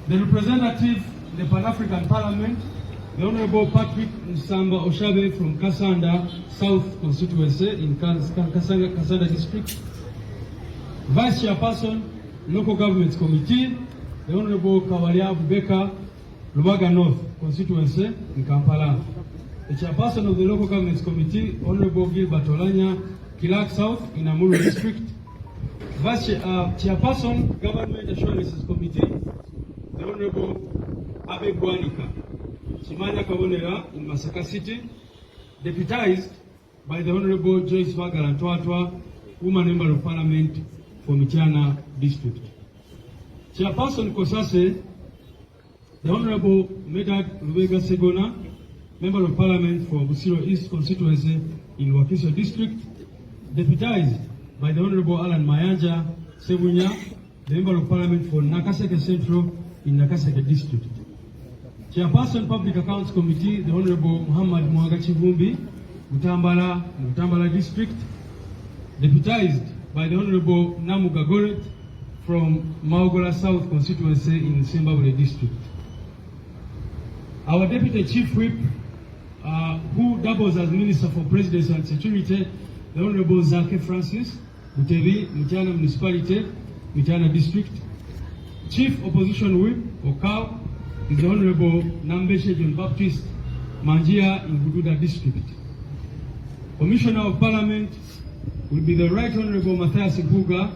The representative in the Pan-African Parliament, the Honorable Patrick Nsamba Oshabe from Kasanda South Constituency in Kasanda District. Vice Chairperson, Local Governments Committee, the Honorable Kawalia Bubeka, Lubaga North Constituency in Kampala. The Chairperson of the Local Governments Committee, Honorable Gilbert Olanya, Kilak South in Amuru District. Vice Chairperson, Government Assurances Committee, the Honorable Abe Gwanika, Chimanya Kabonera in Masaka City, deputized by the Honorable Joyce Vagalantwatwa, Woman Member of Parliament for Michana District. Chairperson Kosase, the Honorable Medad Lubega Segona, Member of Parliament for Busiro East Constituency in Wakiso District, deputized by the Honorable Alan Mayanja Sebunya, the Member of Parliament for Nakaseke Central in Nakaseke District. Chairperson Public Accounts Committee, the Honorable Muhammad Mwagachi Vumbi, Mutambala District, deputized by the Honorable Namuga Goret from Maugola South Constituency in Zimbabwe District. Our Deputy Chief Whip, who doubles as Minister for Presidency and Security, the Honorable Zake Francis, Butevi, Michana Municipality, Michana District. Chief Opposition Whip, Okao, is the Honorable Nambeshe John Baptist, Manjia in Bududa District. Commissioner of Parliament will be the Right Honorable Matthias Buga,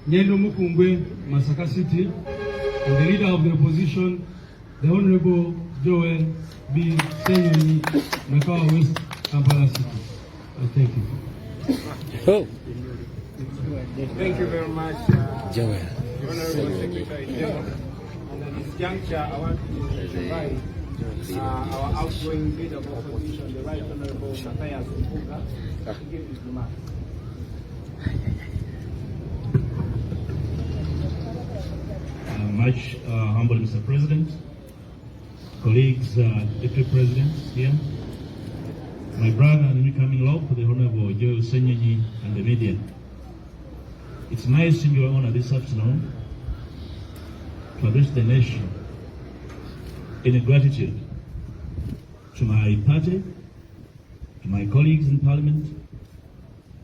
Nyendo Mukungwe, Masaka City, and the Leader of the Opposition, the Honorable Joel B. Ssenyonyi, Nakawa West, Kampala City. Thank you. Oh. Thank you very much, Joel. Honorable Secretary General. And at this juncture, I want to invite our outgoing leader of opposition, the Right Honorable Matthias Buga, to give his remarks. Much humble Mr. President, colleagues, Deputy Presidents here, my brother and incoming law for the Honorable Joe Ssenyonyi and the media. It's my singular honor this afternoon to address the nation in gratitude to my party, to my colleagues in Parliament,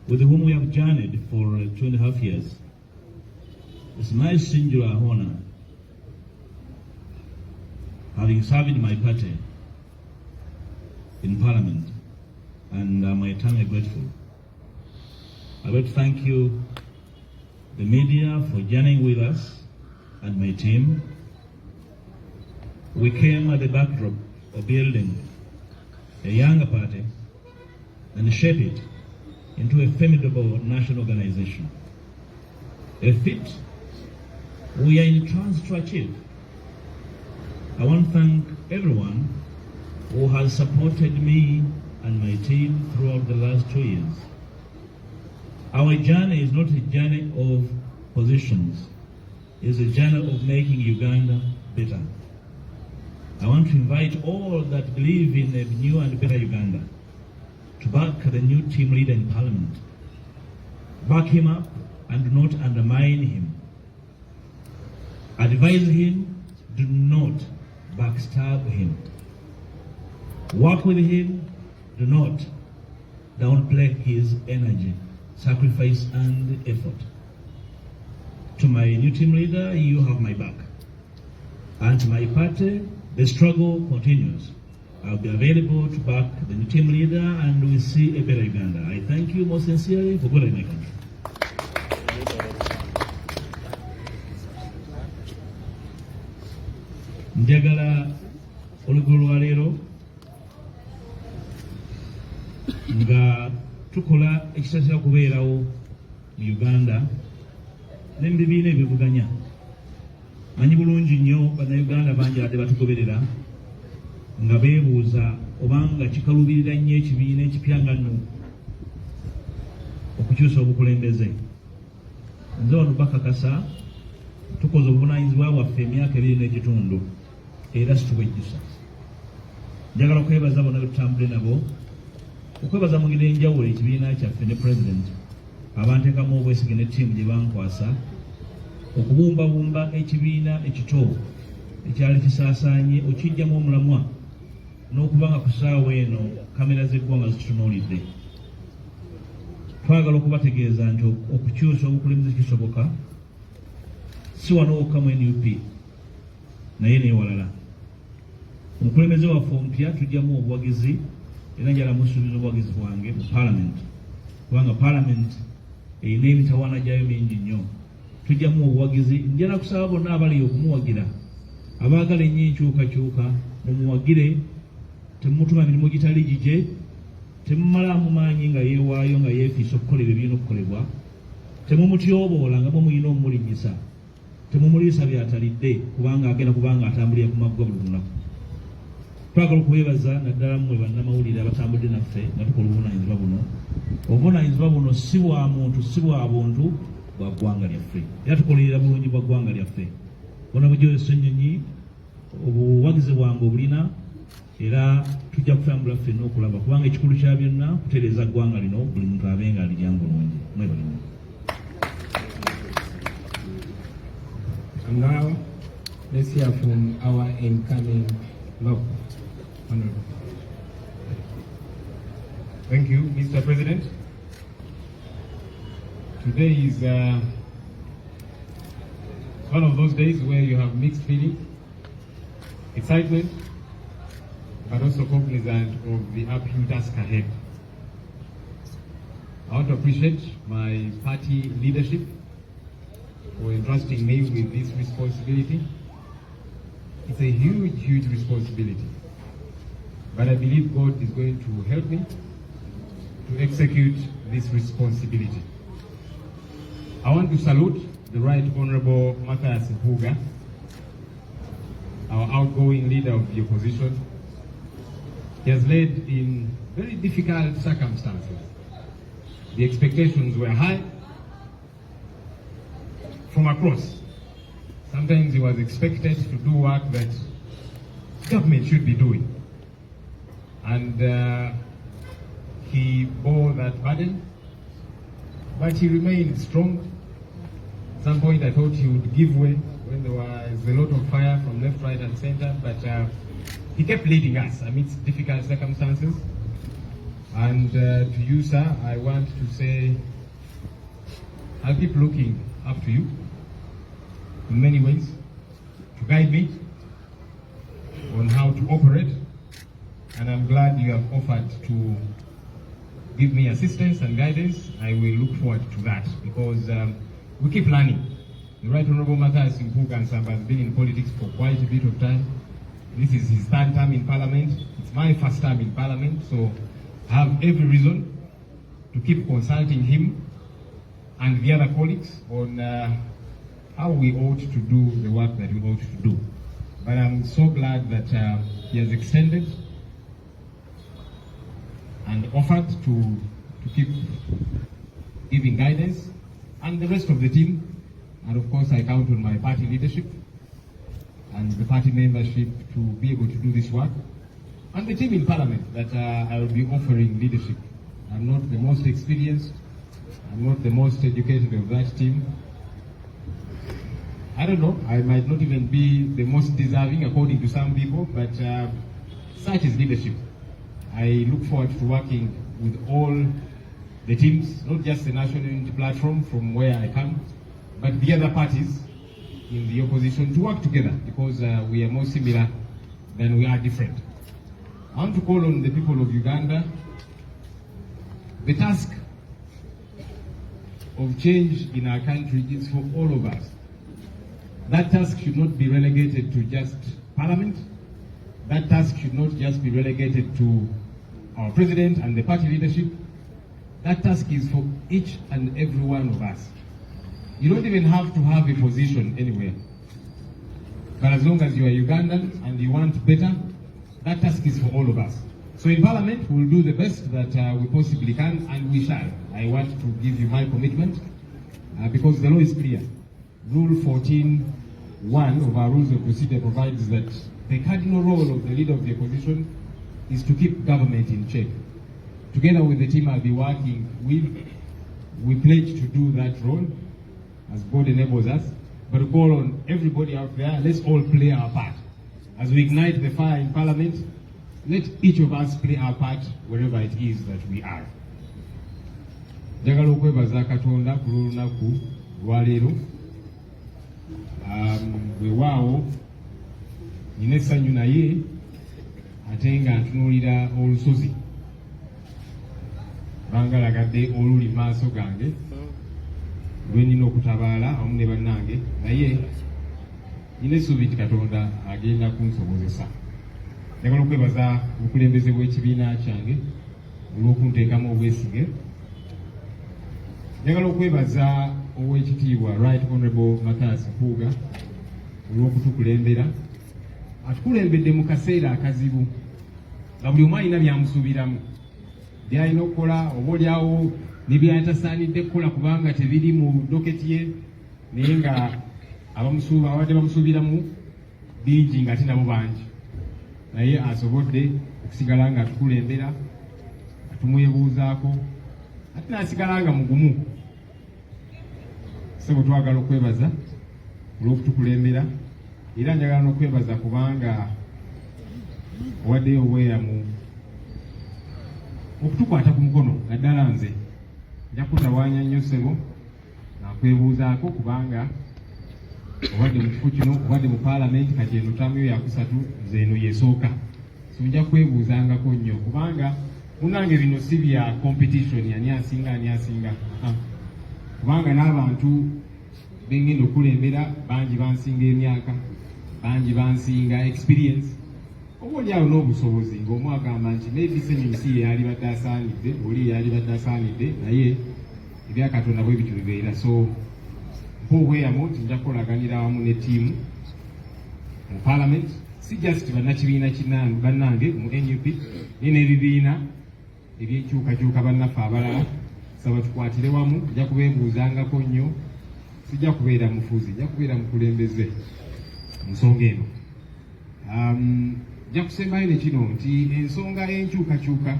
with whom we have journeyed for 2.5 years. It's my singular honor, having served my party in Parliament, and I'm eternally grateful. I would thank you, the media, for journeying with us and my team. We came at the backdrop of building a younger party and shape it into a formidable national organization. A feat we are in trance to achieve. I want to thank everyone who has supported me and my team throughout the last 2 years. Our journey is not a journey of positions, it's a journey of making Uganda better. I want to invite all that believe in a new and better Uganda to back the new team leader in Parliament. Back him up and do not undermine him. Advise him, do not backstab him. Work with him, do not downplay his energy, sacrifice and effort. To my new team leader, you have my back. And to my party, the struggle continues. I'll be available to back the new team leader and we see a better Uganda. I thank you most sincerely for good in my country. Njagala olugulu lwa leero nga tukola ekitatera kubeerawo mu Uganda n'ebibiina ebivuganya. Manyi bulungi nnyo bannayuganda bangi ate batugoberera nga beebuuza obanga kikalubirira nnyo ekibiina ekipya nga nno okukyusa obukulembeze. Nze wano bakakasa tukoze obuvunaanyizibwa bwaffe emyaka 2 n'ekitundu era situbwejjusa. Njagala okwebaza bonna betutambule nabo, okwebaza mu ngeri enjawulo ekibiina kyaffe ne President abanteekamu obwesige ne ttiimu gye bankwasa okubumbabumba ekibiina ekito ekyali kisaasaanye okijjamu omulamwa n'okubanga ku ssaawa eno kamera z'eggwanga zitunuulidde. Twagala okubategeeza nti okukyusa obukulembeze kisoboka, si wano wokka mu NUP naye n'ewalala. Omukulembeze waffe omupya tujjamu obuwagizi era njala musuubiza obuwagizi bwange mu paalamenti, kubanga paalamenti erina emitawaana gyayo mingi nnyo. Tujjamu obuwagizi, njala kusaba bonna abali okumuwagira, abaagala ennyo enkyukakyuka mumuwagire, temumutuma mirimu gitali gigye, temumalamu maanyi nga yeewaayo nga yeefiisa okukolera ebirina okukolebwa, temumutyoboola nga mumulina omumulinyisa, temumuliisa byatalidde kubanga agenda kubanga atambulira ku maggwa buli lunaku. Twagala okubeebaza naddala mmwe bannamawulire abatambudde naffe nga tukola obuvunaanyizibwa buno. Obuvunaanyizibwa buno si bwa muntu, si bwa buntu, bwa ggwanga lyaffe, era tukolerera bulungi bwa ggwanga lyaffe. Bona bujoyo Ssenyonyi, obuwagizi bwange obulina, era tujja kutambula ffenna okulaba, kubanga ekikulu kya byonna kutereeza ggwanga lino, buli muntu abenga alijjangu bulungi. Mwebalimu. And now, let's hear from our incoming Lord. Honorable. Thank you, Mr. President. Today is one of those days where you have mixed feelings, excitement, but also cognizant of the uphill task ahead. I want to appreciate my party leadership for entrusting me with this responsibility. It's a huge, huge responsibility. But I believe God is going to help me to execute this responsibility. I want to salute the Right Honorable Mathias Mpuuga, our outgoing leader of the opposition. He has led in very difficult circumstances. The expectations were high from across. Sometimes he was expected to do work that government should be doing. And he bore that burden, but he remained strong. At some point I thought he would give way when there was a lot of fire from left, right and center, but he kept leading us amidst difficult circumstances. And to you, sir, I want to say, I'll keep looking up to you in many ways to guide me on how to operate. And I'm glad you have offered to give me assistance and guidance. I will look forward to that because we keep learning. The Right Honorable Mathias Mpuuga has been in politics for quite a bit of time. This is his third term in Parliament. It's my first time in Parliament, so I have every reason to keep consulting him and the other colleagues on how we ought to do the work that we ought to do. But I'm so glad that he has extended and offered to keep giving guidance, and the rest of the team. And of course I count on my party leadership and the party membership to be able to do this work, and the team in Parliament that I will be offering leadership. I'm not the most experienced, I'm not the most educated of that team. I don't know, I might not even be the most deserving according to some people, but such is leadership. I look forward to working with all the teams, not just the National Unity Platform from where I come, but the other parties in the opposition to work together because we are more similar than we are different. I want to call on the people of Uganda. The task of change in our country is for all of us. That task should not be relegated to just Parliament. That task should not just be relegated to our President and the party leadership. That task is for each and every one of us. You don't even have to have a position anywhere. But as long as you are Ugandan and you want better, that task is for all of us. So in Parliament, we'll do the best that we possibly can, and we shall. I want to give you my commitment because the law is clear. Rule 14(1) of our Rules of Procedure provides that the cardinal role of the leader of the opposition is to keep government in check. Together with the team I'll be working with, we pledge to do that role as God enables us. but to call on everybody out there, let's all play our part. As we ignite the fire in Parliament, let each of us play our part wherever it is that we are. Njagala okwebaza Katonda ku lunaku lwaleero. Weewaawo nina essanyu naye ate nga ntunuulira olusozi bangalagadde oluli maaso gange lwe nina okutabaala awamu ne bannange, naye nina essuubi nti Katonda agenda kunsobozesa. Njagala okwebaza obukulembeze bw'ekibiina kyange olw'okunteekamu obwesige. Njagala okwebaza Oweekitiibwa Right Honourable Mathias Mpuuga olw'okutukulembera. Atukulembedde mu kaseera akazibu nga buli omu alina byamusuubiramu, byalina okukola oba olyawo ne byatasaanidde kukola kubanga tebiri mu doketi ye, naye nga abadde bamusuubiramu bingi ng'ate nabo bangi, naye asobodde okusigala nga atukulembera, atumwebuuzaako, ate n'asigala nga mugumu. Ssebo twagala okwebaza olw'okutukulembera, era njagala n'okwebaza kubanga owaddeyo obweyamu okutukwata ku mukono. Naddala nze nja kutawaanya nnyo ssebo, nakwebuuzaako kubanga obadde mu kifo kino, obadde mu Parliament, kati eno ttaamu yo yakusatu, nze eno yeesooka. So nja kwebuuzangako nnyo kubanga munnange bino si bya competition, ani asinga. Kubanga n'abantu bengenda okulembera bangi bansinga emyaka, bangi bansinga experience, oba olyawo n'obusobozi, ng'omu agamba nti maybe Ssenyonyi si yali badde asaanidde, oli yali badde asaanidde, naye ebya Katonda bwe bityo bibeera. So mpa obweyamo nti nja kukolaganira awamu ne ttiimu mu Parliament, si just bannakibiina bannange mu NUP, naye n'ebibiina ebyenkyukakyuka bannaffe abalala. Saba tukwatire wamu, nja kubeebuuzangako nnyo, sijja kubeera mufuzi, nja kubeera mukulembeze mu nsonga eno. Nja kusembayo ne kino nti ensonga y'enkyukakyuka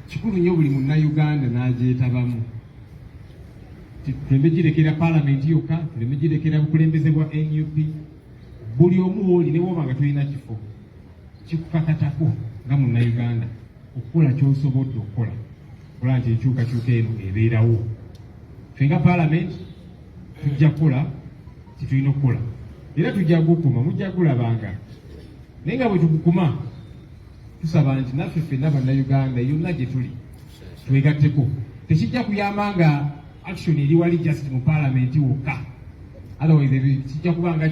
kikulu nnyo buli munnayuganda n'agyetabamu. Tuleme girekera Parliament yokka, tuleme girekera bukulembeze bwa NUP. Buli omu wooli ne bw'oba nga tulina kifo, kikukakatako nga munnayuganda okukola ky'osobodde okukola, okola nti enkyukakyuka eno ebeerawo. Ffe nga Parliament tujja kukola kye tulina okukola, era tujja gukuma, mujja gulabanga. Naye nga bwe tugukuma, tusaba nti naffe ffenna bannayuganda yonna gye tuli twegatteko. Tekijja kuyamba nga action eri wali just mu Parliament wokka, otherwise kijja kuba nga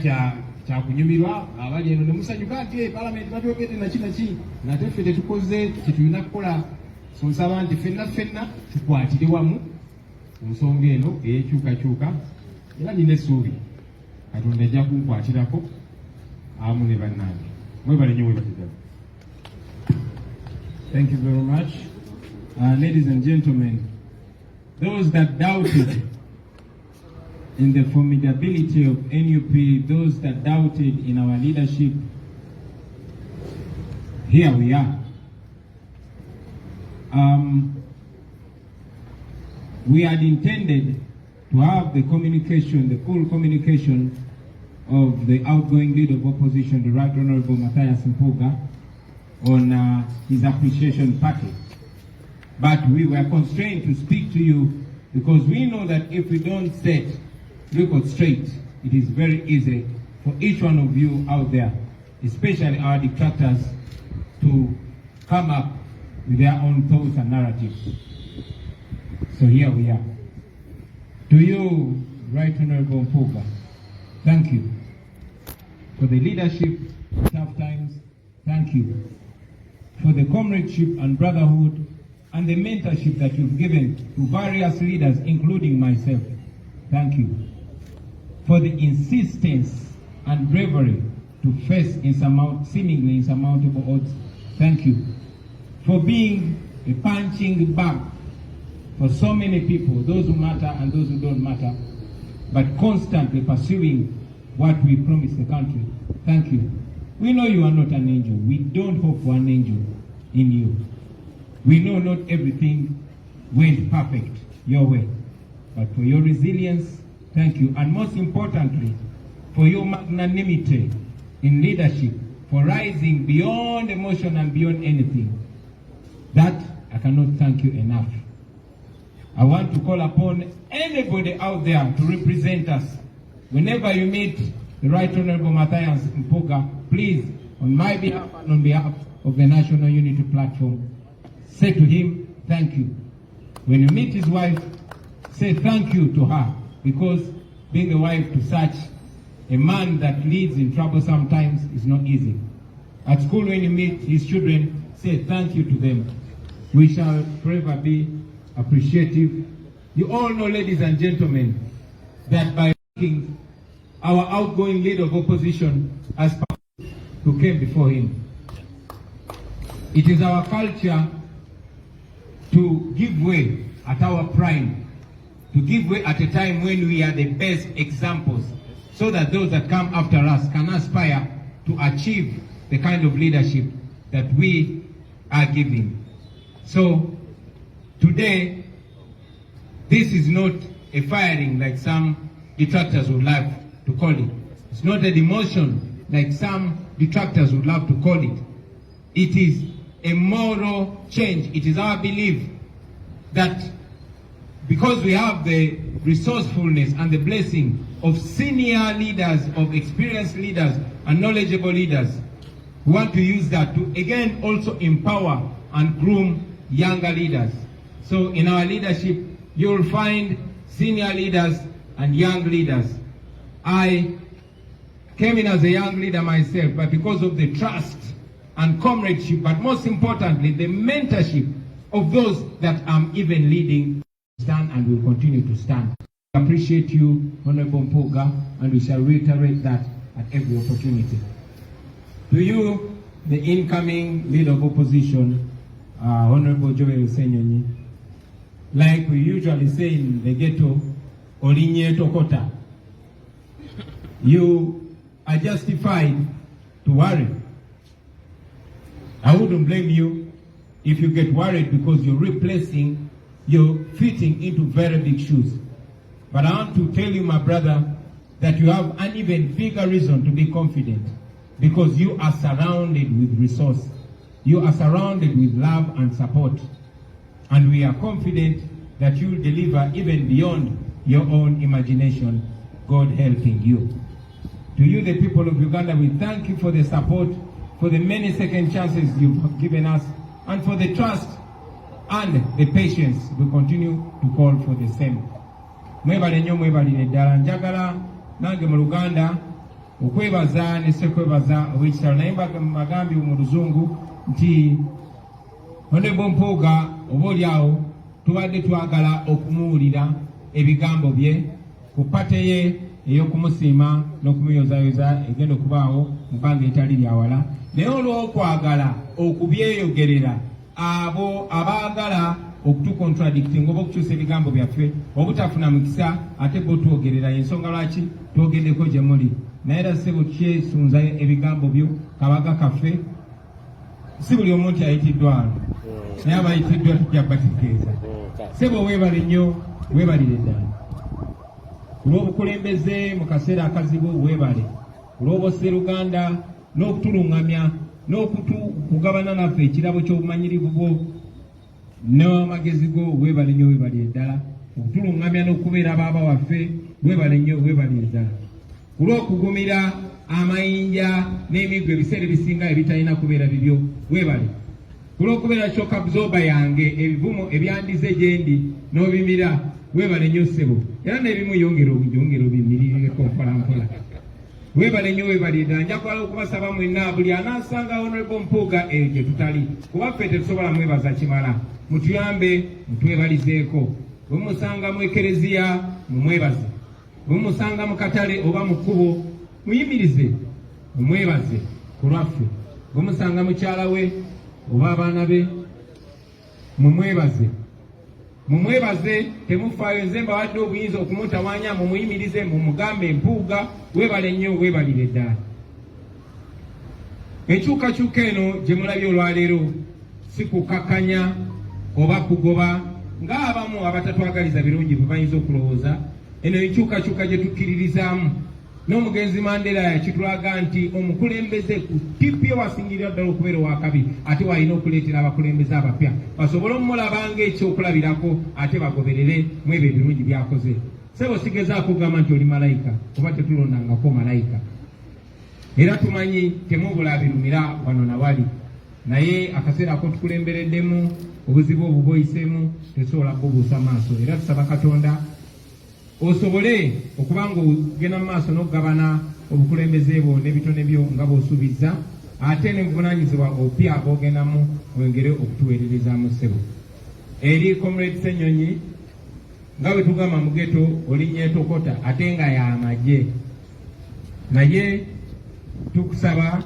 kyakunyumirwa abali eno ne musanyuka nti Parliament babyogedde naki nate ffe tetukoze kye tulina kukola. So nsaba nti ffenna tukwatire wamu ku nsonga eno ey'enkyukakyuka, era nina essuubi Katonda ajja kunkwatirako awamu ne bannange. Mwebale nnyo mwebatiddamu. Thank you very much. Ladies and gentlemen, those that doubted in the formidability of NUP, those that doubted in our leadership, here we are. We had intended to have the communication, the full communication of the outgoing leader of opposition, the Right Honourable Mathias Mpuuga, on his appreciation package. But we were constrained to speak to you because we know that if we don't set record straight, it is very easy for each one of you out there, especially our detractors, to come up with their own thoughts and narratives. So here we are. To you, Right Honourable Mpuuga, thank you for the leadership in tough times. Thank you for the comradeship and brotherhood and the mentorship that you've given to various leaders, including myself. Thank you for the insistence and bravery to face seemingly insurmountable odds. Thank you for being a punching bag for so many people, those who matter and those who don't matter, but constantly pursuing what we promised the country. Thank you. We know you are not an angel. We don't hope for an angel in you. We know not everything went perfect your way, but for your resilience thank you. And most importantly, for your magnanimity in leadership, for rising beyond emotion and beyond anything. That I cannot thank you enough. I want to call upon anybody out there to represent us. Whenever you meet the Right Honorable Matthias Mpuga, please, on my behalf and on behalf of the National Unity Platform, say to him, thank you. When you meet his wife, say thank you to her, because being a wife to such a man that leads in trouble sometimes is not easy. At school, when you meet his children, say thank you to them. We shall forever be appreciative. You all know, ladies and gentlemen, that by asking our outgoing leader of opposition as who came before him, it is our culture to give way at our prime, to give way at a time when we are the best examples, so that those that come after us can aspire to achieve the kind of leadership that we are giving. So today, this is not a firing like some detractors would like to call it. It's not a demotion like some detractors would love to call it. It is a moral change. It is our belief that because we have the resourcefulness and the blessing of senior leaders, of experienced leaders and knowledgeable leaders, we want to use that to again also empower and groom younger leaders. So in our leadership, you will find senior leaders and young leaders. I came in as a young leader myself, but because of the trust and comradeship, but most importantly, the mentorship of those that I'm even leading, stand and will continue to stand. I appreciate you, Honorable Mpuga, and we shall reiterate that at every opportunity. To you, the incoming leader of opposition, Honorable Ssenyonyi, like we usually say in the ghetto, Olinye Tokota, you are justified to worry. I wouldn't blame you if you get worried because you're fitting into very big shoes. But I want to tell you, my brother, that you have an even bigger reason to be confident, because you are surrounded with resource. You are surrounded with love and support. And we are confident that you will deliver even beyond your own imagination, God helping you. To you, the people of Uganda, we thank you for the support, for the many second chances you've given us, and for the trust and the patience. We continue to call for the same. Mwebale nnyo mwebalire ddala. Njagala nange mu Luganda okwebaza ne sekwebaza ow'ekitalo, naye mbagambye mu Luzungu nti Honorable Mpuga oba oliawo tubadde twagala okumuwulira ebigambo bye ku pate ye ey'okumusiima n'okumuyozaayoza egenda okubaawo mu bbanga etali lyawala, naye olw'okwagala okubyeyogerera abo abaagala okutukontradicting oba okukyusa ebigambo byaffe obutafuna mukisa ate bo twogerera, ensonga lwaki twogeddeko gye muli. Naye era ssebo kyesunza ebigambo byo kabaga kaffe, si buli omuntu ayitiddwa, naye abayitiddwa tujja kubategeeza. Ssebo weebale nnyo, weebalire ddala ku lw'obukulembeze mu kaseera akazibu, weebale ku lw'obosse Luganda n'okutuluŋŋamya n'okugabana naffe ekirabo ky'obumanyirivu bwo n'amagezi go, weebale nnyo, weebalire ddala okutuluŋŋamya n'okubeera baaba waffe, weebale nnyo, weebalire ddala ku lw'okugumira amayinja n'emiggo ebiseera ebisinga ebitalina kubeera bibyo, weebale ku lw'okubeera kyokka buzoba yange ebivumo ebyandize gye ndi n'obimira, weebale nnyo ssebo, era n'ebimu yongera obimirireko mpolampola. Weebale nnyo, weebalire ddala. Njagala okubasaba mwenna buli anaasanga Honorable Mpuga gye tutali, kuba ffe tetusobola mwebaza kimala, mutuyambe mutwebalizeeko. Bwe musanga mu ekereziya mumwebaze, bwe musanga mu katale oba mu kkubo muyimirize mumwebaze ku lwaffe, bwe musanga mukyala we oba abaana be mumwebaze. Mumwebaze, temufaayo. Nze mbawadde obuyinza okumutawaanya, mumuyimirize, mumugambe Mpuga, weebale nnyo, weebalire ddala. Enkyukakyuka eno gye mulabye olwaleero si kukakkanya oba kugoba ng'abamu abatatwagaliza birungi bwe bayinza okulowooza. eno enkyukakyuka gye tukkiririzaamu n'omugenzi Mandela yakitulaga nti omukulembeze ku tipi ewasingirira ddala okubeera owakabi ate walina okuleetera abakulembeze abapya basobole omulabanga ekyokulabirako ate bagoberere mu ebyo ebirungi byakoze. Sebo sigezaako okugamba nti oli malayika kuba tetulondangako malayika, era tumanyi temubula birumira wano nawali, naye akaseera ako tukulembereddemu obuzibu obwo bwoyiseemu tesobola kubuusa maaso, era tusaba Katonda osobole okubanga ogenda mu maaso n'okugabana obukulembeze bwo n'ebitone byo nga bw'osuubiza, ate n'obuvunaanyizibwa obupya bw'ogendamu wengere okutuweererezaamu ssebo. Eri Comrade Ssenyonyi nga bwe tugamba mu geto olinnye tokota ate nga y'amagye, naye tukusaba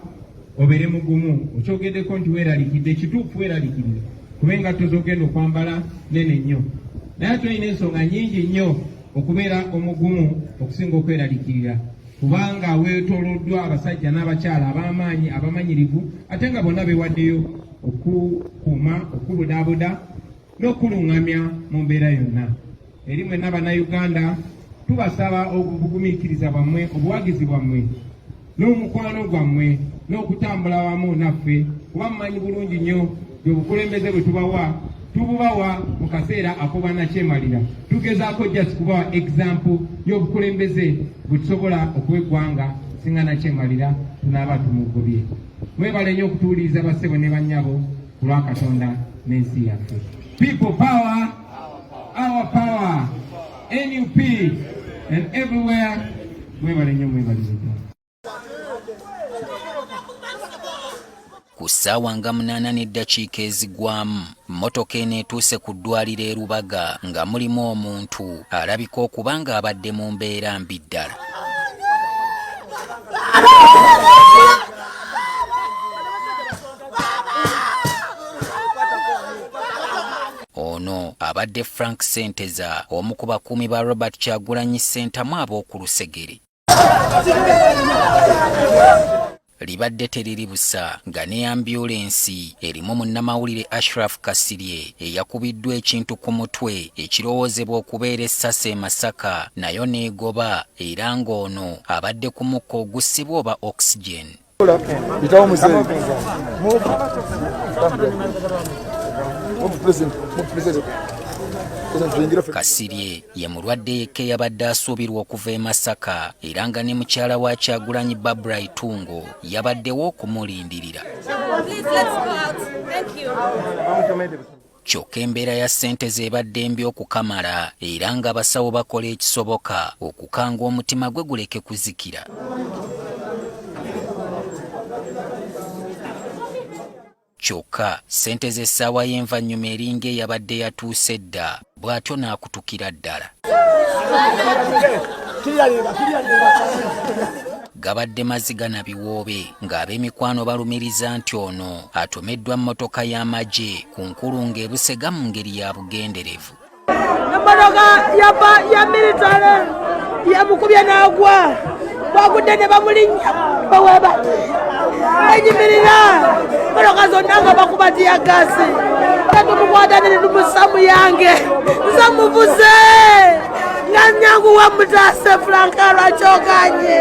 obeere mugumu. Okyogeddeko nti weeralikidde, kituufu weeralikirire kuba engatto z'ogenda okwambala nene nnyo, naye ate olina ensonga nnyingi nnyo okubeera omugumu okusinga okweralikirira, kubanga weetooloddwa abasajja n'abakyala ab'amaanyi abamanyirivu ate nga bonna beewaddeyo okukuuma, okubudaabuda n'okuluŋŋamya mu mbeera yonna. Eri mwenna bannayuganda tubasaba obugumiikiriza bwammwe, obuwagizi bwammwe n'omukwano gwammwe n'okutambula wamu naffe, kuba mumanyi bulungi nnyo obukulembeze bwe tububawa mu kaseera ak'obwannakyemalira. Tugezaako just kubawa example y'obukulembeze bwe tusobola okuwa eggwanga singa nakyemalira tunaaba tumugobye. Mwebale nnyo okutuwuliriza bassebo ne bannyabo ku lwa Katonda n'ensi yaffe. People power, our power, NUP and everywhere. Mwebale nnyo, mwebalize nnyo. Ku ssaawa nga 8 ezigwamu mmotoka eno etuuse ku ddwaliro e Rubaga nga mulimu omuntu alabika okuba nga abadde mu mbeera mbi ddala. Ono abadde Frank Senteza, omu ku bakuumi ba Robert Kyagulanyi Ssentamu ab'oku Lusegere. Libadde teriri busa nga ne ambyulensi erimu munnamawulire Ashraf Kasirye eyakubiddwa ekintu ku mutwe ekirowoozebwa okubeera essasi e Masaka nayo n'egoba, era ng'ono abadde ku mukka ogussibwa oba oxygen. Kasirye ye mulwadde yekka yabadde asuubirwa okuva e Masaka, era nga ne mukyala wa Kyagulanyi Barbara Itungo yabaddewo okumulindirira. Kyokka embeera ya Ssenteza ebadde mbi okukamala, era nga abasawo bakola ekisoboka okukanga omutima gwe guleke kuzikira. Kyokka Ssenteza essaawa y'envannyuma eringa eyabadde yatuuse dda, bw'atyo n'akutukira ddala. Gabadde maziga na biwoobe ng'ab'emikwano balumiriza nti ono atomeddwa mmotoka y'amagye ku nkulungo e Busega mu ngeri ya bugenderevu. Emmotoka ya militale yamukubye n'agwa, bagudde ne bamulinnya bawebate bayimirira, emmotoka zonna nga bakuba tiyagasi, tetumukwatane ne tumusamu yange nsamuvuze nga nnyangu wa mutaase Franka lwakyoganye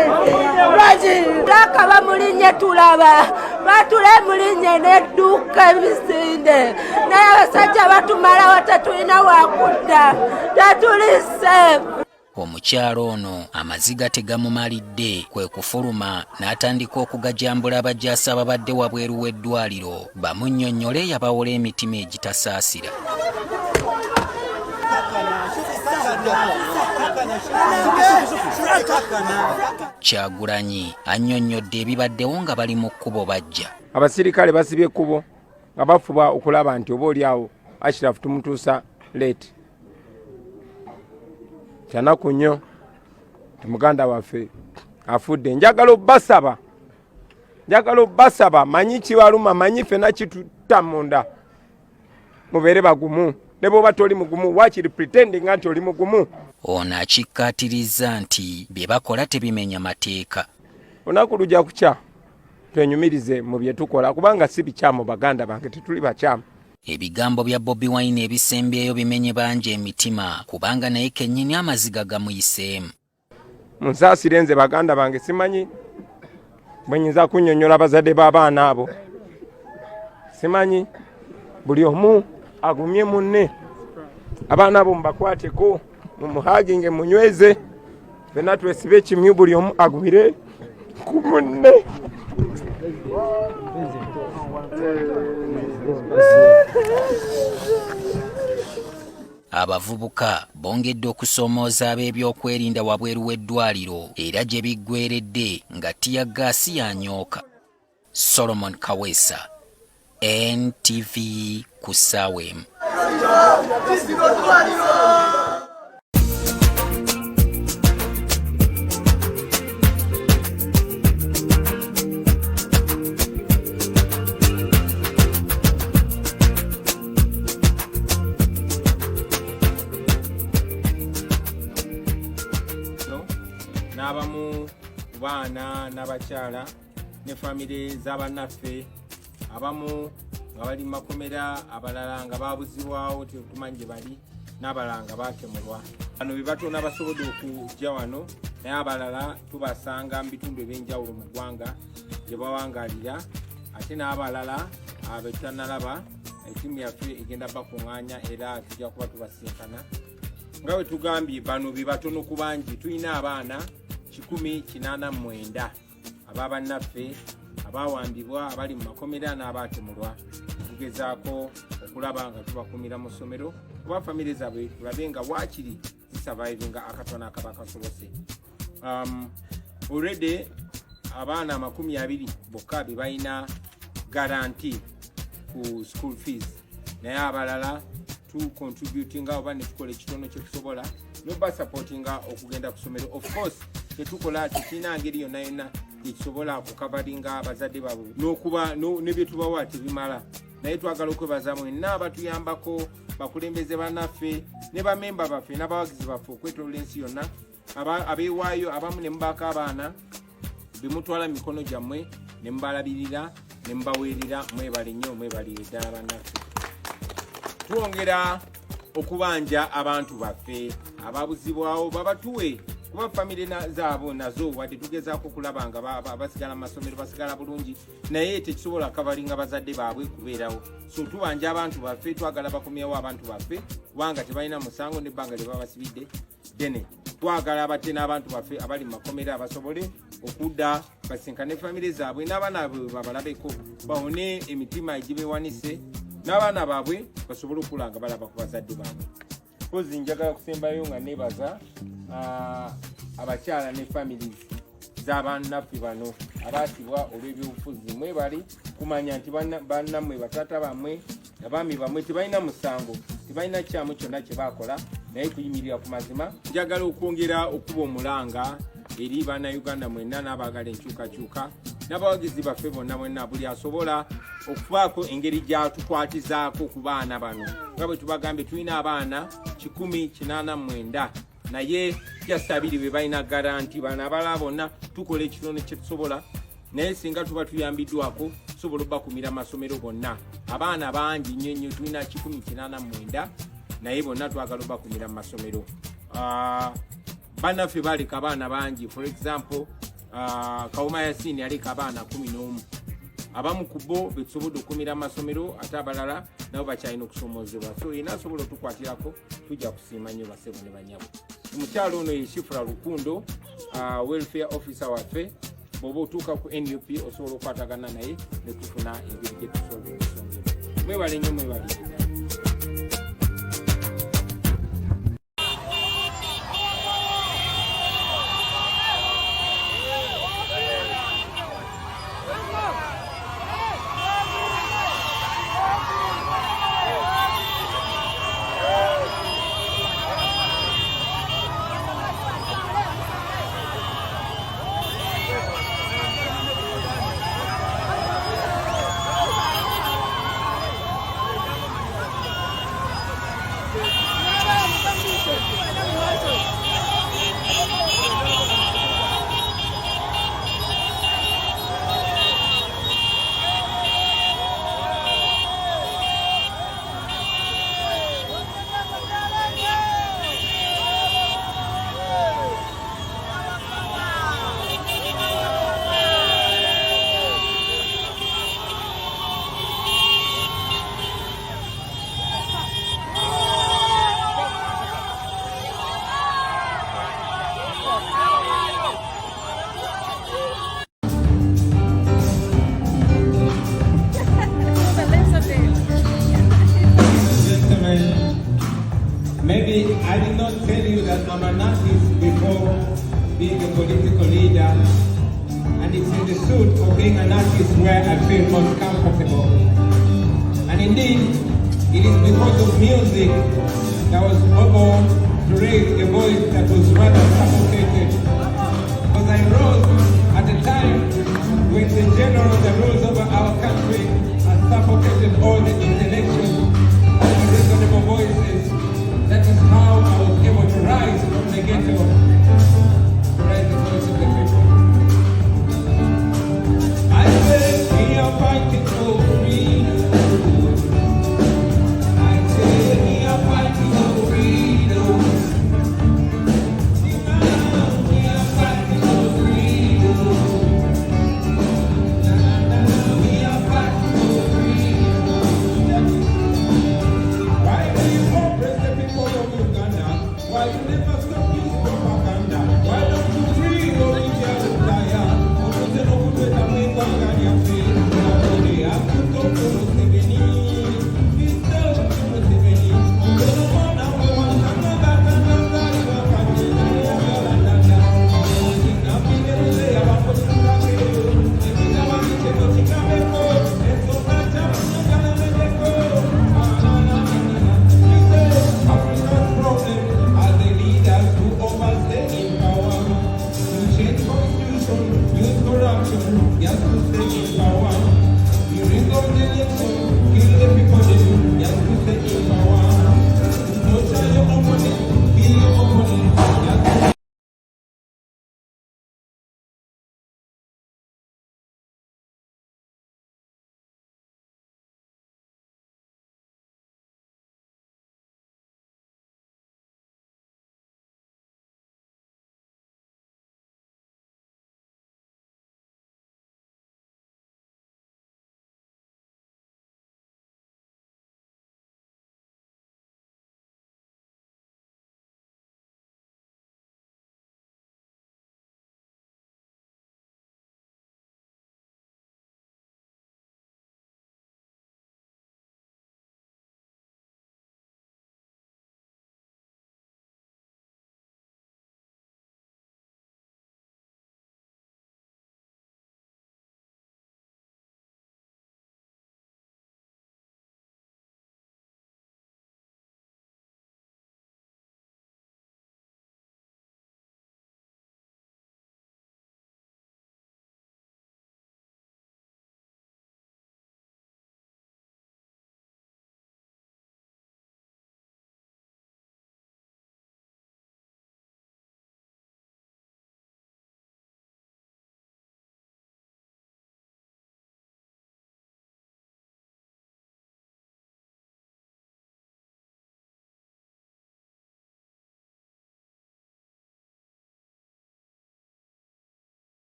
lwaki laka bamulinye tulaba batule mulinye n'edduuka emisinde naye abasajja batumalawo tetulina wakudda tetulise. Omukyalo ono amaziga tegamumalidde, kwe kufuluma n'atandika okugajambula abajaasi ababadde wabweru w'eddwaliro bamunnyonnyole yabawola emitima egitasaasira. Kyagulanyi annyonnyodde ebibaddewo nga bali mu kkubo bajja. Abasirikale basibye ekkubo nga bafuba okulaba nti oba oliawo Ashraf tumutuusa leeti. Kyanaku nnyo muganda waffe afudde. Njagala obbasaba manyi kibaluma, manyi ffenna kitutta munda, mubeere bagumu. Ne bw'oba toli mugumu wakiri pretending nti oli mugumu. Ono akikkaatiriza nti bye bakola tebimenya mateeka. Olunaku lujja kukya twenyumirize mu bye tukola, kubanga si bikyamu baganda bange, tetuli bakyamu. Ebigambo bya Bobi Wine ebisembyeyo bimenye banje emitima kubanga naye kennyini amaziga gamuyiseemu. Munsasire nze baganda bange simanyi bwenyinza kunnyonnyola abazadde b'abaana abo. Simanyi buli omu agumye munne. Abaana abo mubakwateko mumuhaginge munyweze. Fenna twesibe ekimyu buli omu agumire ku munne. Abavubuka bongedde okusoomooza ab'ebyokwerinda wabweru w'eddwaliro era gye biggweredde nga tiyaggaasi yanyooka. Solomon Kaweesa, NTV ku ssaawa emu. N'abamu ku baana n'abakyala ne famire z'abannaffe abamu nga bali mu makomera, abalala nga babuzibwawo tetumanyi gye bali, n'abalala nga bakemulwa. Bano be batono abasobodde okujja wano, naye abalala tubasanga mu bitundu eby'enjawulo mu ggwanga gye bawangaalira, ate n'abalala abetanalaba ettiimu yaffe egenda bakuŋŋaanya era tujja kuba tubasinkana. Nga bwe tugambye bano be batono ku bangi, tulina abaana 189 ababannaffe abawambibwa abali mu makomera n'abatemulwa. Tugezaako okulaba nga tubakumira mu ssomero kuba famire zaabwe tulabe nga waakiri zisurvivinga akatono akaba kasobose. Already abaana 20 bokka be balina guarantee ku school fees, naye abalala tu contributinga oba ne tukola ekitono kye tusobola noba supportinga okugenda ku ssomero. Of course tetukola tekina ngeri yonna yonna ekisobola okukavaringa abazadde baabwe n'okuba ne bye tubawa tebimala, naye twagala okwebaza mwenna abatuyambako, bakulembeze bannaffe ne bamemba baffe n'abawagizi baffe okwetoloola ensi yonna, abeewaayo abamu ne mubaako abaana bemutwala mikono gyammwe ne mubalabirira ne mubaweerera. Mwebale nnyo, mwebalire ddala bannaffe. Twongera okubanja abantu baffe ababuzibwawo babatuwe kuba famire zaabo nazo wadde tugezaako okulaba nga basigala mu masomero basigala bulungi, naye tekisobola kavalinga bazadde baabwe kubeerawo. So tubanja abantu baffe, twagala bakomyewo abantu baffe kubanga tebalina musango n'ebbanga lye babasibidde ddene. Twagala abate n'abantu baffe abali mu makomera basobole okudda basinkane famire zaabwe n'abaana baabwe babalabeko bawone emitima egibeewanise, n'abaana baabwe basobole okulanga balaba ku bazadde baabwe. Pozi njagala kusembayo nga nebaza abakyala ne families z'abannaffe bano abaasibwa olw'ebyobufuzi. Mwebali kumanya nti bannammwe bataata bammwe abaami bammwe tebalina musango, tebalina kyamu kyonna kye baakola, naye kuyimirira ku mazima. Njagala okwongera okuba omulanga eri bannayuganda mwenna n'abaagala enkyukakyuka n'abawagizi baffe bonna mwenna buli asobola okufaako engeri gyatukwatizaako ku baana bano. Nga bwe tubagambye tulina abaana 189 naye jasabiri be balina garanti. Bano abalala bonna tukola ekitono kye tusobola, naye singa tuba tuyambiddwako tusobola obbakumira masomero bonna. Abaana bangi nnyo nnyo, tulina 189 naye bonna twagala obbakumira mu masomero. Bannaffe baleka abaana bangi. For example, Kawuma Yasini yaleka abaana 11. Abamu ku bo betusobodde okumira amasomero, ate abalala nabo bakyalina okusomoozebwa. So yena asobola otukwatirako tujja kusiima nnyo basebo ne banyabo. Omukyalo ono ye Shifra Lukundo, welfare officer waffe. Bw'oba otuuka ku NUP osobola okukwatagana naye ne tufuna engeri gye tusobola okusongera. Mwebale nnyo, mwebale. and it's in the suit of being an artist where I feel most comfortable. And indeed, it is because of music that was able to raise a voice that was rather suffocated. Because I rose at a time when the general that rules over our country has suffocated all the intellectuals, all the reasonable voices. That is how I was able to rise from the ghetto, to raise the voice of the people. I said, we are fighting for freedom. I said, we are fighting for freedom. We are fighting for freedom. We are fighting for freedom. Why do you oppress the people of Uganda? Why you never stop this propaganda? Why don't you free your Indian desire? Yes, to stay in power. You ring up the election, kill the people, yes, to stay in power. No try your opponent, kill your opponent, yes, to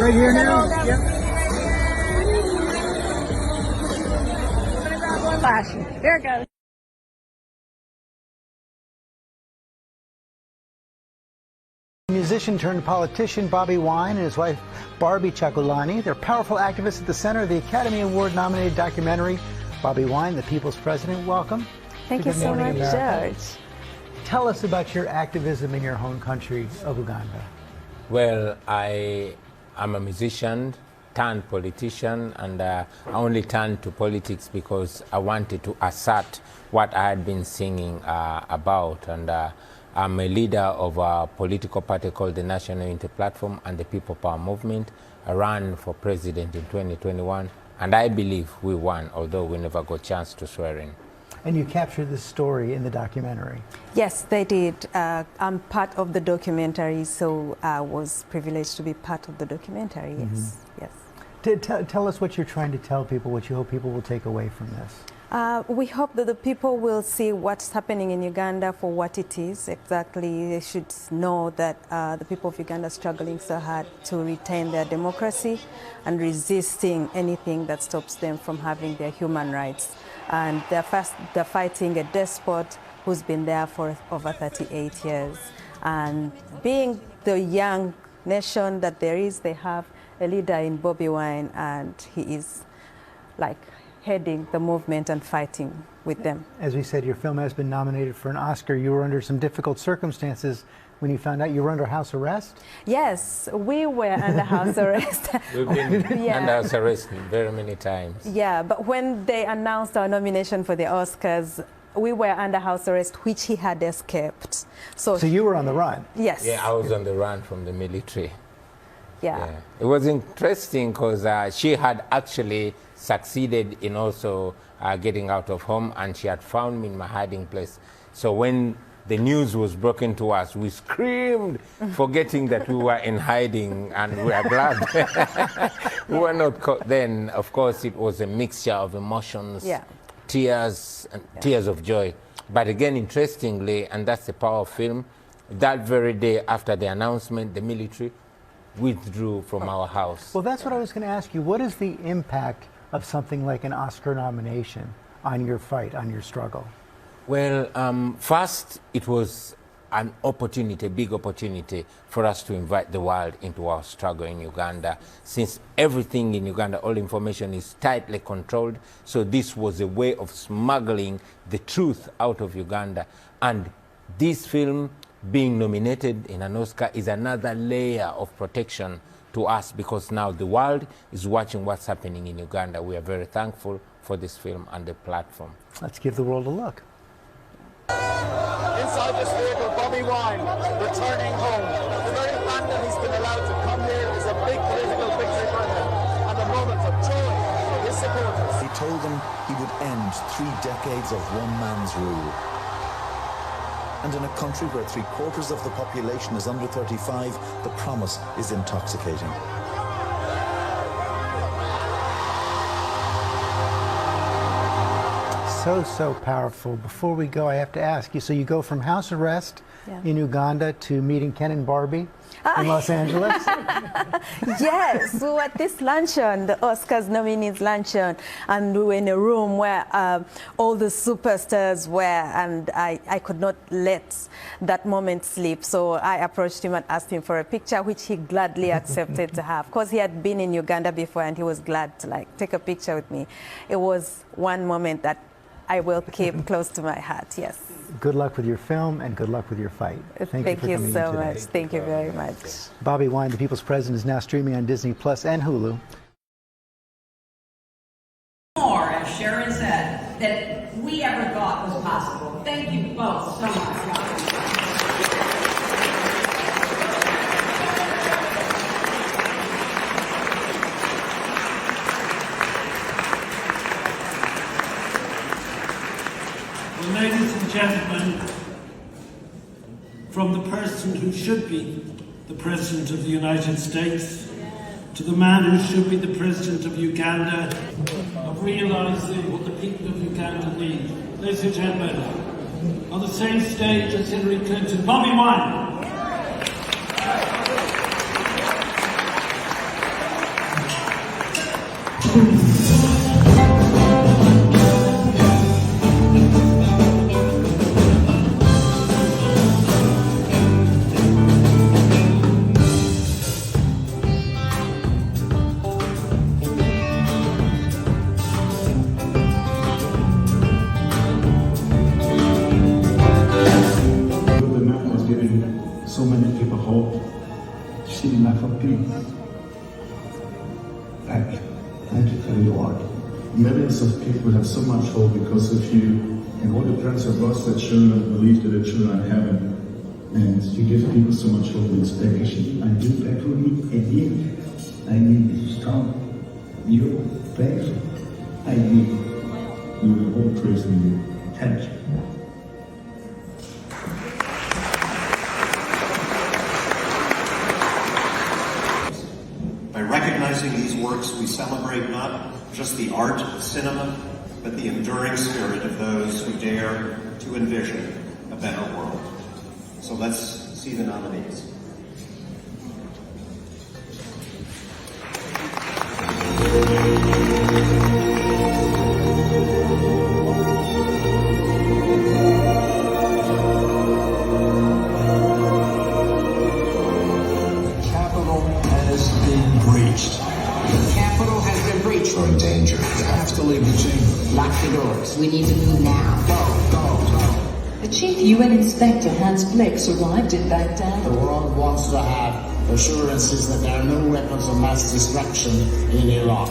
Right here now? Yep. Flashing. There it goes. Musician turned politician Bobi Wine and his wife Barbie Chakulani. They're powerful activists at the center of the Academy Award nominated documentary Bobi Wine, the People's President. Welcome. Thank you so much, George. Tell us about your activism in your home country of Uganda. Well, I'm a musician turned politician, and I only turned to politics because I wanted to assert what I had been singing about. And I'm a leader of a political party called the National Unity Platform and the People Power Movement. I ran for president in 2021, and I believe we won, although we never got a chance to swear in. And you captured this story in the documentary. Yes, they did. I'm part of the documentary, so I was privileged to be part of the documentary, yes. Yes. Tell us what you're trying to tell people, what you hope people will take away from this. We hope that the people will see what's happening in Uganda for what it is exactly. They should know that the people of Uganda are struggling so hard to retain their democracy and resisting anything that stops them from having their human rights. And they're fighting a despot who's been there for over 38 years. And being the young nation that there is, they have a leader in Bobi Wine, and he is like heading the movement and fighting with them. As we said, your film has been nominated for an Oscar. You were under some difficult circumstances when you found out you were under house arrest? Yes, we were under house arrest. We've been under house arrest very many times. Yeah, but when they announced our nomination for the Oscars, we were under house arrest, which he had escaped. So you were on the run? Yes. Yeah, I was on the run from the military. Yeah. It was interesting because she had actually succeeded in also getting out of home, and she had found me in my hiding place. So when the news was broken to us, we screamed, forgetting that we were in hiding, and we are glad. We were not caught then. Of course, it was a mixture of emotions, tears, and tears of joy. But again, interestingly, and that's the power of film, that very day after the announcement, the military withdrew from our house. Well, that's what I was going to ask you. What is the impact of something like an Oscar nomination on your fight, on your struggle? Well, first, it was an opportunity, a big opportunity for us to invite the world into our struggle in Uganda. Since everything in Uganda, all information is tightly controlled, so this was a way of smuggling the truth out of Uganda. And this film being nominated in an Oscar is another layer of protection to us, because now the world is watching what's happening in Uganda. We are very thankful for this film and the platform. Let's give the world a look. Inside this vehicle, Bobi Wine returning home. The very fact that he's been allowed to come here is a big political victory for him and a moment of joy for his supporters. He told them he would end 3 decades of one man's rule. And in a country where 3/4 of the population is under 35, the promise is intoxicating. So powerful. Before we go, I have to ask you, so you go from house arrest in Uganda to meeting Ken and Barbie in Los Angeles? Yes, we were at this luncheon, the Oscars nominees luncheon, and we were in a room where all the superstars were, and I could not let that moment slip. So I approached him and asked him for a picture, which he gladly accepted to have. Of course, he had been in Uganda before, and he was glad to take a picture with me. It was one moment that I will keep close to my heart, yes. Good luck with your film and good luck with your fight. Thank you so much. Thank you very much. Bobi Wine, the People's President, is now streaming on Disney Plus and Hulu. More, as Sharon said, that we ever thought was possible. Thank you both so much. Ladies and gentlemen, from the person who should be the President of the United States to the man who should be the President of Uganda, of realizing what the people of Uganda need. Ladies and gentlemen, on the same stage as Hillary Clinton, Bobi Wine. So many people hope, see life of peace. Thank you for your work. Millions of people have so much hope because of you, and all the parents have lost their children believe that their children are in heaven. And you give people so much hope and inspiration. And you pray for me again. I need to be strong. You pray for me. I need. We will all praise you. Thank you. By recognizing these works, we celebrate not just the art of cinema, but the enduring spirit of those who dare to envision a better world. So let's see the nominees. Or in danger. You have to leave the chamber. Lock the doors. We need to move now. Go. The chief UN inspector, Hans Blix, arrived in Baghdad. The world wants to have assurances that there are no weapons of mass destruction in Iraq.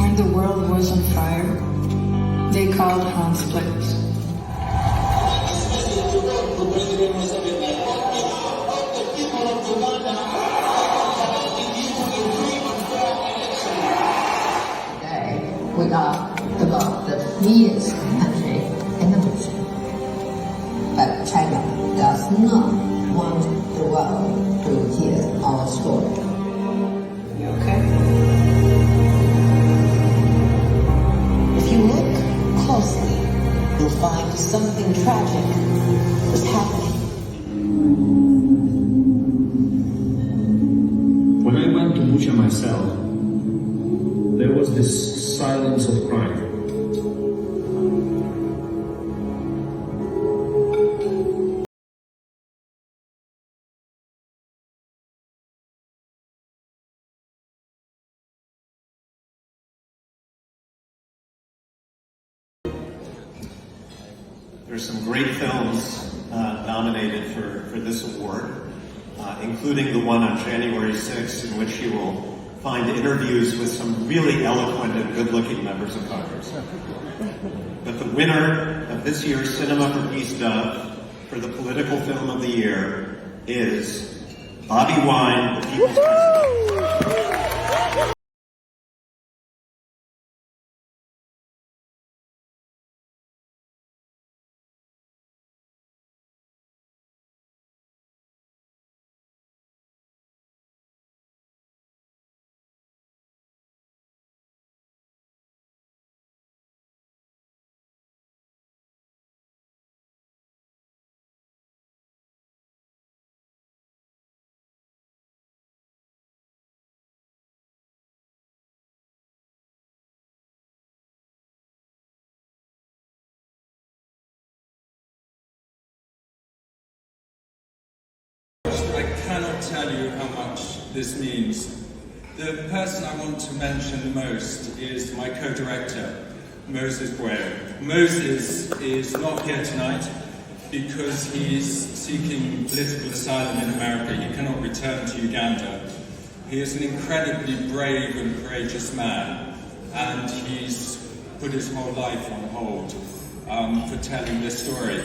And the world was on fire. They called Hans Blix. We are about the freest country in the region. But China does not want the world to hear our story. You okay? If you look closely, you'll find something tragic is happening. When I went to Bucha myself, there was this silence of crime. There's some great films nominated for this award, including the one on January 6th, in which you will find interviews with some really eloquent and good-looking members of Congress. But the winner of this year's Cinema for Peace Dove for the political film of the year is Bobi Wine, the People's President. I cannot tell you how much this means. The person I want to mention the most is my co-director, Moses Boyer. Moses is not here tonight because he's seeking political asylum in America. He cannot return to Uganda. He is an incredibly brave and courageous man, and he's put his whole life on hold for telling this story.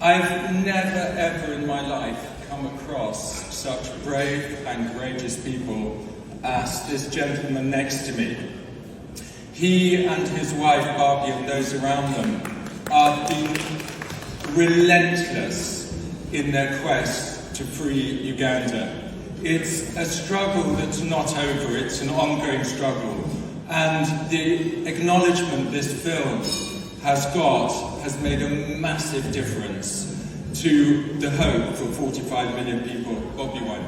I've never ever in my life come across such brave and courageous people as this gentleman next to me. He and his wife Bobi and those around them are being relentless in their quest to free Uganda. It's a struggle that's not over, it's an ongoing struggle. And the acknowledgement this film has got has made a massive difference to the hope for 45 million people. Bobi Wine.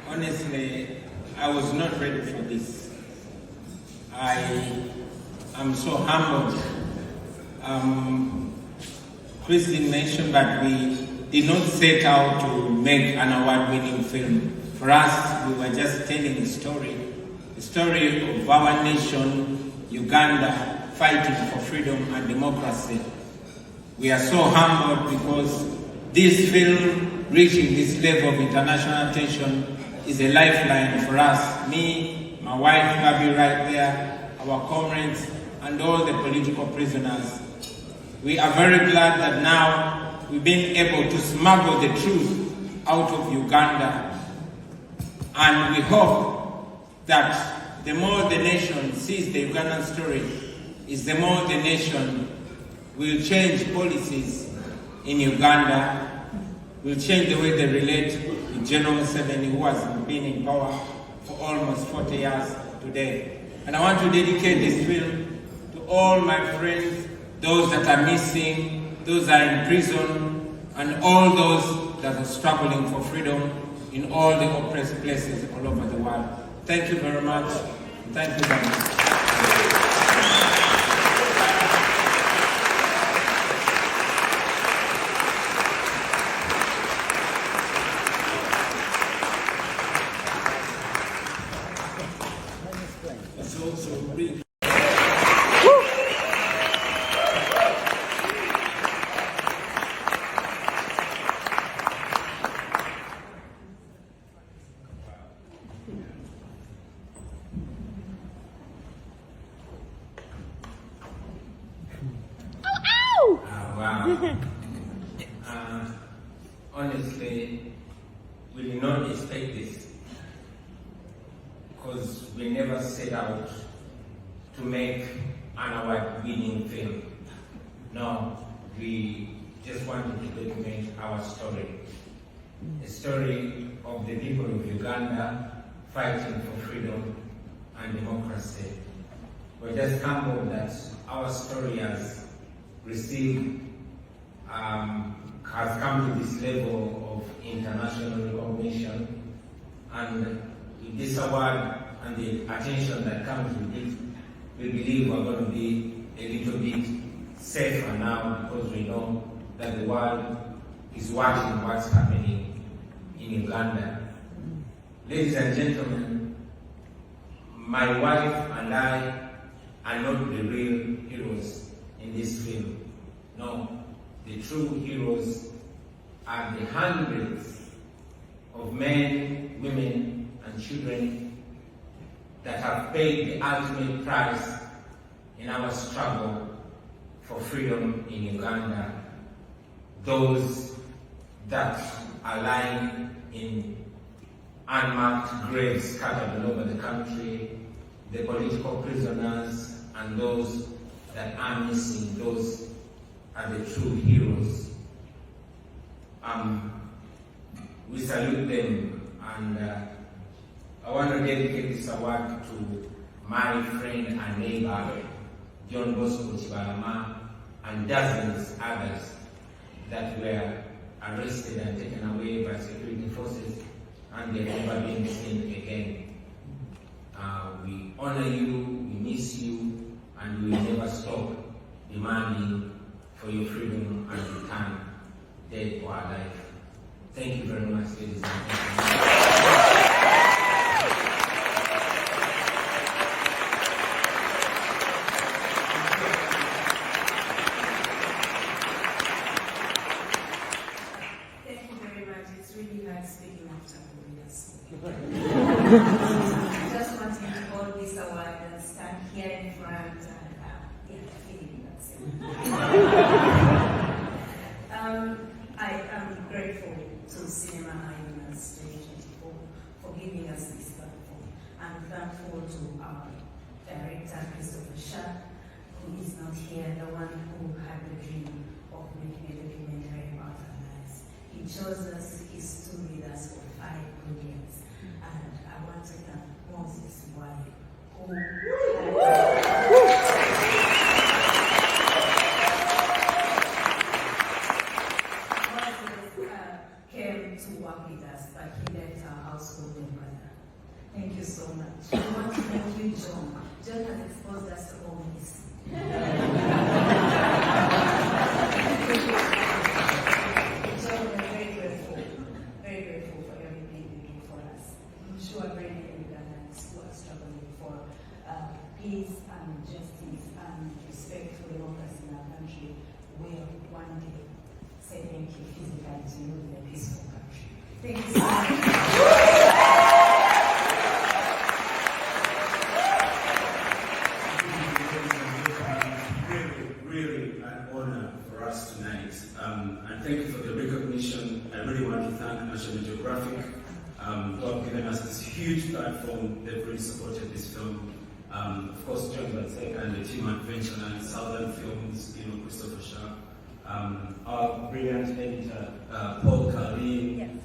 Honestly, I was not ready for this. I am so humbled. Christine mentioned that we did not set out to make an award-winning film. For us, we were just telling a story of our nation, Uganda, fighting for freedom and democracy. We are so humbled because this film reaching this level of international attention is a lifeline for us. Me, my wife Bobi right there, our comrades, and all the political prisoners. We are very glad that now we've been able to smuggle the truth out of Uganda. And we hope that the more the nation sees the Ugandan story, is the more the nation will change policies in Uganda, will change the way they relate to General Ssenyonyi, who has been in power for almost 40 years today. And I want to dedicate this film to all my friends, those that are missing, those that are in prison, and all those that are struggling for freedom in all the oppressed places all over the world. Thank you very much. Thank you very much. It's also really Honestly, we did not expect this because we never set out to make an award-winning film. No, we just wanted to document our story. A story of the people of Uganda fighting for freedom and democracy. We're just humbled that our story has received has come to this level of international recognition, and with this award and the attention that comes with it, we believe we're going to be a little bit safer now because we know that the world is watching what's happening in Uganda. Ladies and gentlemen, my wife and I are not the real heroes in this film. No, the true heroes are the hundreds of men, women, and children that have paid the ultimate price in our struggle for freedom in Uganda. Those that are lying in unmarked graves scattered all over the country, the political prisoners, and those that are missing. Those are the true heroes. We salute them, and I want to dedicate this award to my friend and neighbor, John Bosco Chibalama, and dozens others that were arrested and taken away by security forces, and they've never been seen again. We honor you, we miss you, and we will never stop demanding for your freedom and return, dead or alive. Thank you very much, ladies and gentlemen. I just want him to hold this award and stand here in front and feeling that. I am grateful to Cinema Islands 2024 for giving us this platform. I'm thankful to our director, Christopher Sharp, who is not here, the one who had the dream of making a documentary about our lives. He chose us, he stood with us for 5 good years. And I want to thank Moses Wai, who came to work with us, but he left our household and brother. Thank you so much. I want to thank you, John. John has exposed us to all this. John, we're very grateful for everything you do for us. I'm sure many Ugandans who are struggling for peace and justice and respect for democracy in our country will one day say thank you physically to you in a peaceful country. Thank you so much. Really an honor for us tonight. And thank you for the recognition. I really want to thank National Geographic who have given us this huge platform. They've really supported this film. Of course, John Batseka and the team at Venture and Southern Films, Christopher Sharp, our brilliant editor, Paul Carlin,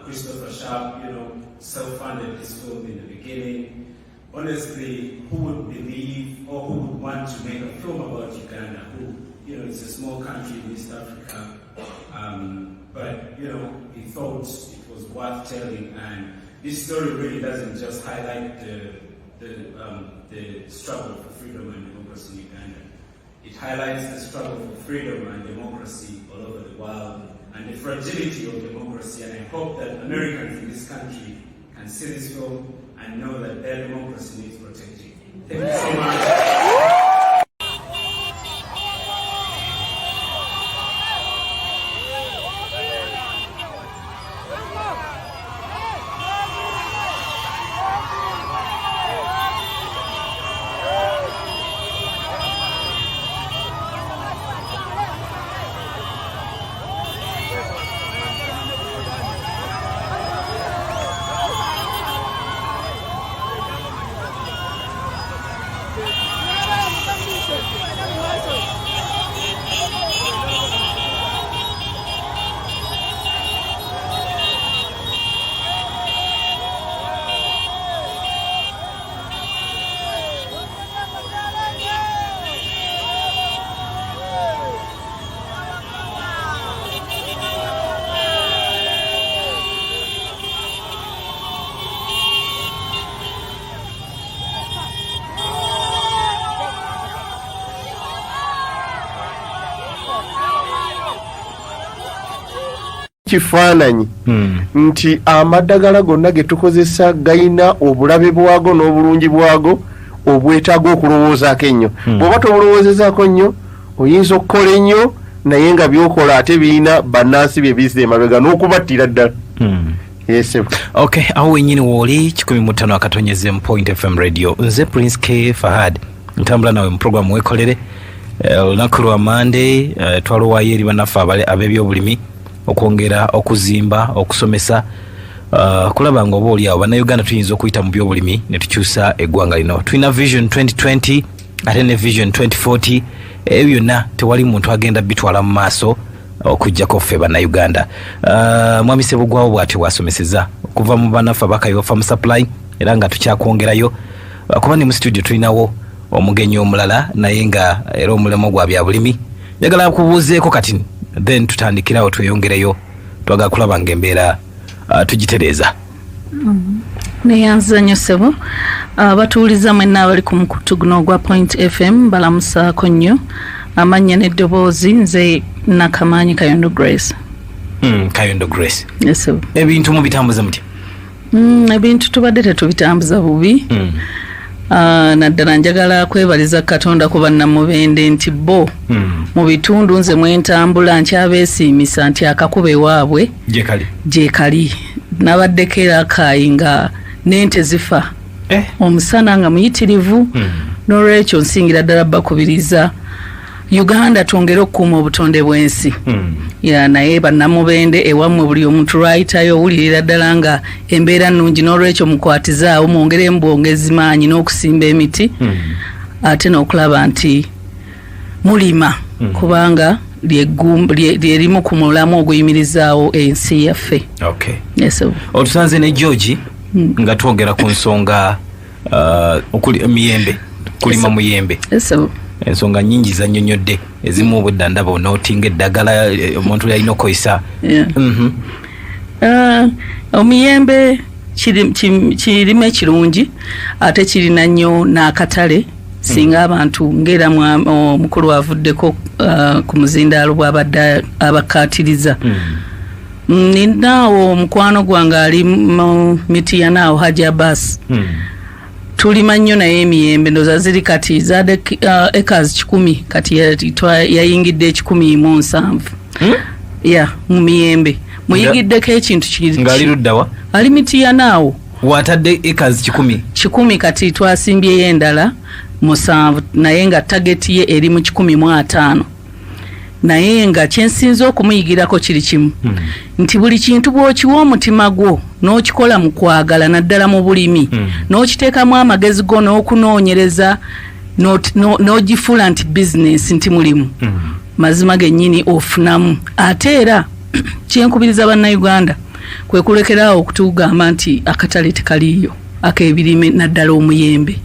Christopher Sharp, self-funded this film in the beginning. Honestly, who would believe or who would want to make a film about Uganda, who, it's a small country in East Africa, but, he thought it was worth telling, and this story really doesn't just highlight the struggle for freedom and democracy in Uganda. It highlights the struggle for freedom and democracy all over the world, and the fragility of democracy, and I hope that Americans in this country can see this film and know that their democracy needs protecting. Thank you so much. Yeah. kifaananyi nti amaddagala gonna ge tukozesa gayina obulabe bwago n'obulungi bwago obwetaaga okulowoozaako ennyo bw'oba tobulowoozezaako nnyo oyinza okukola ennyo naye nga byokola ate birina bannansi bye biyisa emabega n'okubattira ddala. Yes. Okay, aho wenyini woli 15 akatonyeze mu Point FM radio. Nze Prince K Fahad ntambula nawe mu program wekolere olunaku lwa Monday twalwayo eri banafu ab'ebyobulimi okwongera okuzimba okusomesa kulaba nga oba oli awo bannayuganda tuyinza okuyita mu byobulimi ne tukyusa eggwanga lino. Tulina Vision 2020 ate ne Vision 2040 ebyo byonna tewali muntu agenda bitwala mu maaso okujjako ffe bannayuganda. Mwami Sebugwawo bw'ati bw'asomeseza okuva mu banafu abakayo farm supply era nga tukyakwongerayo kuba ne mu studio tulinawo omugenyi omulala naye nga era omulemo gwa bya bulimi. Njagala kubuuzeeko kati then tutandikirawo tweyongereyo twagala kulaba ng'embeera tugitereeza. Neyanza nnyo ssebo batuuliza mwenna abali ku mukutu guno ogwa Point FM balamusaako nnyo amannya n'eddoboozi nze Nakamanyi Kayondo Grace. Kayondo Grace. Yes sir. Ebintu mubitambuza muti? Ebintu tubadde tetubitambuza bubi. Naddala njagala kwebaliza Katonda ku bannamubende nti bo mu bitundu nze mwentambula nkyabeesiimisa nti akakube waabwe gyekali nabaddeko era akayinga n'ente zifa omusana nga muyitirivu n'olwekyo nsingira ddala bakubiriza Uganda twongere okukuuma obutonde bw'ensi naye bannamubende ewammwe buli omuntu lwayitayo owulirira ddala nga embeera nnungi n'olwekyo mukwatizaawo mwongeremu bwongezi maanyi n'okusimba emiti ate n'okulaba nti mulima kubanga lyerimu ku mulamu oguyimirizaawo ensi yaffe. Otusanze ne George nga twogera ku nsonga miyembe kulima muyembe. Ensonga nyingi zannyonnyodde ezimu obudda ndaba onootinga eddagala omuntu yalina okoyisa. Omuyembe kirime kirungi ate kirina nnyo n'akatale singa abantu ng'era omukulu avuddeko ku muzindaalo bw'abadde abakkaatiriza. Ninaawo omukwano gwange ali mu miti yanaawo Haji Abbas. Tulima nnyo naye emiyembe ndoza ziri kati zade acres 10 kati yayingidde 107. Mu miyembe muyigiddeko ekintu kiri ngali luddawa ali miti yanaawo watadde acres 10 kati twasimbyeyo endala 7 naye nga target ye eri mu 15 naye nga kyensinza okumuyigirako kiri kimu nti buli kintu bw'okiwa omutima gwo n'okikola mu kwagala naddala mu bulimi n'okiteekamu amagezi go n'okunoonyereza n'ogifuula nti bizinesi nti mulimu mazima gennyini ofunamu ate era kyenkubiriza bannayuganda kwe kulekeraawo okutugamba nti akatale tekaliiyo ak'ebirime naddala omuyembe.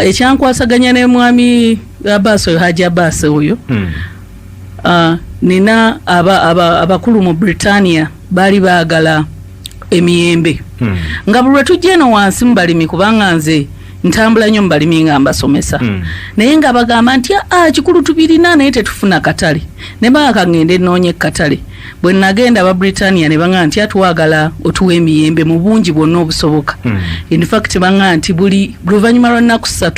Ekyankwasaganya ne mwami Abbas oyo Haji Abbas oyo nina abakulu mu Britannia bali baagala emiyembe nga buli lwe tujja eno wansi mu balimi kubanga nze ntambula nnyo mu balimi nga mbasomesa naye nga bagamba nti kikulu tubirina naye tetufuna katale ne baaka ngende noonye katale bwe nagenda aba Britannia ne banga nti atwagala otuwa emiyembe mu bungi bwonna obusoboka in fact banga nti buli luvannyuma lwa nnaku 3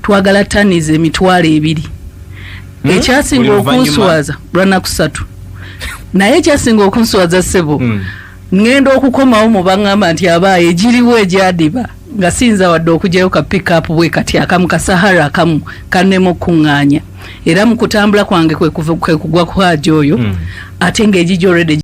twagala taniz emitwalo 2 ekyasinga okunswaza lwa nnaku 3 naye ekyasinga okunswaza ssebo ngenda okukomawo mu bangamba nti abaaye egiriwo egyadiba nga sinza wadde okugyayo ka pick up bwe kati akamu ka Sahara akamu kannemu okuŋŋaanya era mu kutambula kwange kwe kugwa ku Haji oyo ate ng'egijjo already